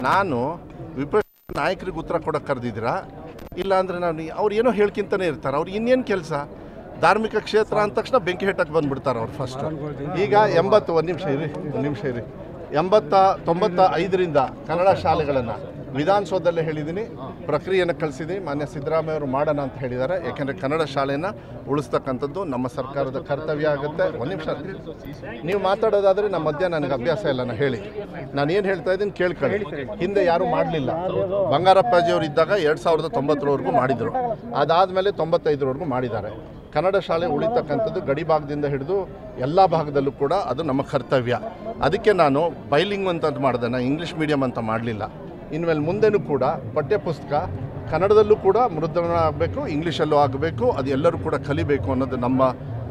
ನಾನು ವಿಪಕ್ಷ ನಾಯಕರಿಗೆ ಉತ್ತರ ಕೊಡೋಕೆ ಕರೆದಿದ್ದೀರಾ? ಇಲ್ಲ ಅಂದರೆ ನಾನು ಅವ್ರು ಏನೋ ಹೇಳ್ಕಿಂತಲೇ ಇರ್ತಾರೆ. ಅವ್ರು ಇನ್ನೇನು ಕೆಲಸ? ಧಾರ್ಮಿಕ ಕ್ಷೇತ್ರ ಅಂದ ತಕ್ಷಣ ಬೆಂಕಿ ಹೆಟ್ಟಕ್ಕೆ ಬಂದುಬಿಡ್ತಾರೆ ಅವ್ರು ಫಸ್ಟು. ಈಗ 95ರಿಂದ ಕನ್ನಡ ಶಾಲೆಗಳನ್ನು ವಿಧಾನಸೌಧದಲ್ಲೇ ಹೇಳಿದ್ದೀನಿ, ಪ್ರಕ್ರಿಯೆಯನ್ನು ಕಳಿಸಿದ್ದೀನಿ. ಮಾನ್ಯ ಸಿದ್ದರಾಮಯ್ಯ ಅವರು ಮಾಡೋಣ ಅಂತ ಹೇಳಿದ್ದಾರೆ. ಯಾಕೆಂದರೆ ಕನ್ನಡ ಶಾಲೆಯನ್ನು ಉಳಿಸ್ತಕ್ಕಂಥದ್ದು ನಮ್ಮ ಸರ್ಕಾರದ ಕರ್ತವ್ಯ ಆಗುತ್ತೆ. ಒಂದು ನಿಮಿಷ ನೀವು ಮಾತಾಡೋದಾದರೆ ನಮ್ಮ ಮಧ್ಯ ನನಗೆ ಅಭ್ಯಾಸ ಇಲ್ಲ. ನಾನು ಹೇಳಿ ನಾನು ಏನು ಹೇಳ್ತಾ ಇದ್ದೀನಿ ಕೇಳ್ಕೊಳ್ಳಿ. ಹಿಂದೆ ಯಾರೂ ಮಾಡಲಿಲ್ಲ. ಬಂಗಾರಪ್ಪಾಜಿಯವರು ಇದ್ದಾಗ 2090ರವರೆಗೂ ಮಾಡಿದರು. ಅದಾದಮೇಲೆ 95ರವರೆಗೂ ಮಾಡಿದ್ದಾರೆ. ಕನ್ನಡ ಶಾಲೆ ಉಳಿತಕ್ಕಂಥದ್ದು ಗಡಿ ಭಾಗದಿಂದ ಹಿಡಿದು ಎಲ್ಲ ಭಾಗದಲ್ಲೂ ಕೂಡ ಅದು ನಮ್ಮ ಕರ್ತವ್ಯ. ಅದಕ್ಕೆ ನಾನು ಬೈಲಿಂಗ್ ಅಂತ ಮಾಡಿದೆ, ನಾನು ಇಂಗ್ಲೀಷ್ ಮೀಡಿಯಮ್ ಅಂತ ಮಾಡಲಿಲ್ಲ. ಇನ್ಮೇಲೆ ಮುಂದೆನೂ ಕೂಡ ಪಠ್ಯಪುಸ್ತಕ ಕನ್ನಡದಲ್ಲೂ ಕೂಡ ಮುದ್ರಣ ಆಗಬೇಕು, ಇಂಗ್ಲೀಷಲ್ಲೂ ಆಗಬೇಕು. ಅದು ಎಲ್ಲರೂ ಕೂಡ ಕಲಿಬೇಕು ಅನ್ನೋದು ನಮ್ಮ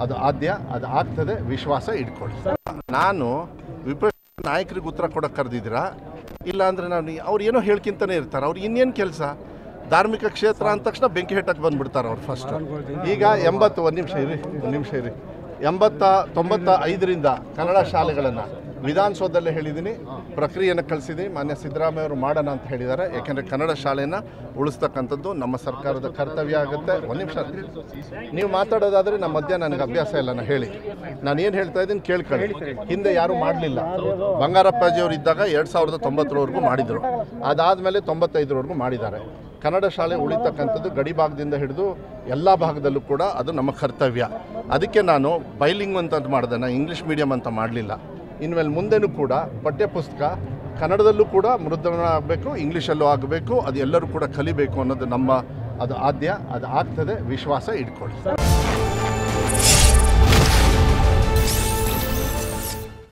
ಅದು ಆದ್ಯ. ಅದು ಆಗ್ತದೆ, ವಿಶ್ವಾಸ ಇಟ್ಕೊಳ್ಳಿ. ನಾನು ವಿಪಕ್ಷ ನಾಯಕರಿಗೆ ಉತ್ತರ ಕೊಡೋಕೆ ಕರೆದಿದ್ದೀರಾ? ಇಲ್ಲ ಅಂದರೆ ನಾನು ಅವ್ರು ಏನೋ ಹೇಳ್ಕಿಂತಲೇ ಇರ್ತಾರೆ. ಅವ್ರು ಇನ್ನೇನು ಕೆಲಸ? ಧಾರ್ಮಿಕ ಕ್ಷೇತ್ರ ಅಂದ ತಕ್ಷಣ ಬೆಂಕಿ ಹೆಟ್ಟಕ್ಕೆ ಬಂದುಬಿಡ್ತಾರೆ ಅವ್ರು ಫಸ್ಟು. ಈಗ 95ರಿಂದ ಕನ್ನಡ ಶಾಲೆಗಳನ್ನು ವಿಧಾನಸೌಧದಲ್ಲೇ ಹೇಳಿದ್ದೀನಿ, ಪ್ರಕ್ರಿಯೆಯನ್ನು ಕಳಿಸಿದ್ದೀನಿ. ಮಾನ್ಯ ಸಿದ್ದರಾಮಯ್ಯ ಅವರು ಮಾಡೋಣ ಅಂತ ಹೇಳಿದ್ದಾರೆ. ಯಾಕೆಂದರೆ ಕನ್ನಡ ಶಾಲೆಯನ್ನು ಉಳಿಸ್ತಕ್ಕಂಥದ್ದು ನಮ್ಮ ಸರ್ಕಾರದ ಕರ್ತವ್ಯ ಆಗುತ್ತೆ. ಒಂದು ನಿಮಿಷ ನೀವು ಮಾತಾಡೋದಾದರೆ ನಮ್ಮ ಮಧ್ಯ ನನಗೆ ಅಭ್ಯಾಸ ಇಲ್ಲ. ನಾನು ಹೇಳಿ ನಾನು ಏನು ಹೇಳ್ತಾ ಇದ್ದೀನಿ ಕೇಳ್ಕೊಳ್ಳಿ. ಹಿಂದೆ ಯಾರೂ ಮಾಡಲಿಲ್ಲ. ಬಂಗಾರಪ್ಪಾಜಿಯವರು ಇದ್ದಾಗ 2090ರವರೆಗೂ ಮಾಡಿದರು. ಅದಾದಮೇಲೆ 95ರವರೆಗೂ ಮಾಡಿದ್ದಾರೆ. ಕನ್ನಡ ಶಾಲೆ ಉಳಿತಕ್ಕಂಥದ್ದು ಗಡಿ ಭಾಗದಿಂದ ಹಿಡಿದು ಎಲ್ಲ ಭಾಗದಲ್ಲೂ ಕೂಡ ಅದು ನಮ್ಮ ಕರ್ತವ್ಯ. ಅದಕ್ಕೆ ನಾನು ಬೈಲಿಂಗ್ ಅಂತ ಮಾಡಿದೆ, ನಾನು ಇಂಗ್ಲೀಷ್ ಮೀಡಿಯಮ್ ಅಂತ ಮಾಡಲಿಲ್ಲ. ಇನ್ಮೇಲೆ ಮುಂದೆನೂ ಕೂಡ ಪಠ್ಯಪುಸ್ತಕ ಕನ್ನಡದಲ್ಲೂ ಕೂಡ ಮುದ್ರಣ ಆಗಬೇಕು, ಇಂಗ್ಲೀಷಲ್ಲೂ ಆಗಬೇಕು. ಅದು ಎಲ್ಲರೂ ಕೂಡ ಕಲಿಬೇಕು ಅನ್ನೋದು ನಮ್ಮ ಅದು ಆದ್ಯ. ಅದು ಆಗ್ತದೆ, ವಿಶ್ವಾಸ ಇಟ್ಕೊಳ್ಳಿ.